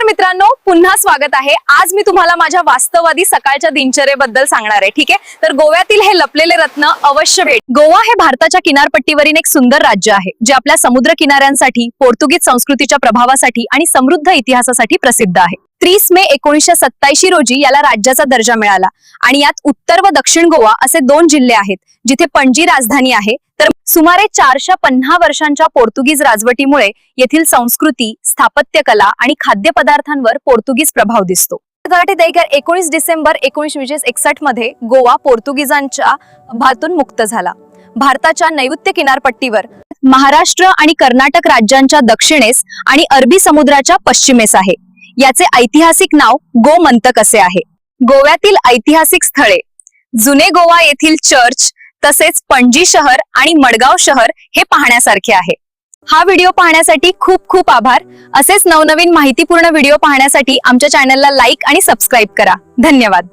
मित्रांनो, पुन्हा स्वागत आहे। आज मी तुम्हाला माझ्या वास्तववादी सकाळच्या दिनचर्येबद्दल सांगणार आहे। ठीक आहे, तर गोव्यातील हे लपलेले रत्न अवश्य भेट। गोवा हे भारताच्या किनारपट्टीवरील एक सुंदर राज्य आहे, जे आपल्या समुद्र किनाऱ्यांसाठी, पोर्तुगीज संस्कृतीच्या प्रभावासाठी आणि समृद्ध इतिहासासाठी प्रसिद्ध आहे। 30 मे 1987 रोजी याला राज्याचा दर्जा मिळाला आणि यात उत्तर व दक्षिण गोवा असे दोन जिल्हे आहेत, जिथे पणजी राजधानी आहे। तर सुमारे 450 वर्षांच्या पोर्तुगीज राजवटीमुळे येथील संस्कृती, स्थापत्यकला आणि खाद्यपदार्थांवर पोर्तुगीज प्रभाव दिसतो। 19 डिसेंबर 1961 मध्ये गोवा पोर्तुगीजांच्या भातून मुक्त झाला। भारताच्या नैऋत्य किनारपट्टीवर महाराष्ट्र आणि कर्नाटक राज्यांच्या दक्षिणेस आणि अरबी समुद्राच्या पश्चिमेस आहे। याचे ऐतिहासिक नाव गोमंतक असे आहे। गोव्यातील ऐतिहासिक स्थळे, जुने गोवा येथील चर्च, तसेच पणजी शहर आणि मडगाव शहर हे पाहण्यासारखे आहे। हा व्हिडिओ पाहण्यासाठी खूप खूप आभार। असेच नवनवीन माहितीपूर्ण व्हिडिओ पाहण्यासाठी आमच्या चॅनलला लाईक आणि सबस्क्राईब करा। धन्यवाद।